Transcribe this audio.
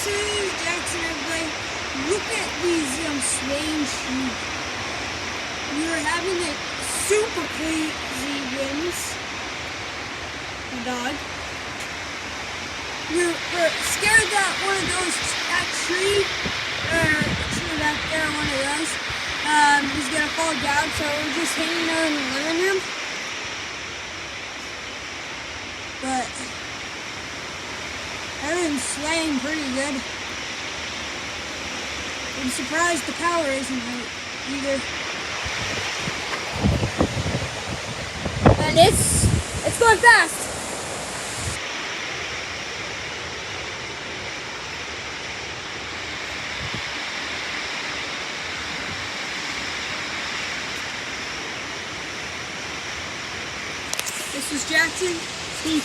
this is Jackson, everybody. Look at these swaying sheep. We were having like super crazy winds. The dog. We're scared that one of those, that tree back there, one of those, is gonna fall down. So we're just hanging out in the living room. But everything's swaying pretty good. I'm surprised the power isn't out either. And it's going fast. This is Jackson. Peace.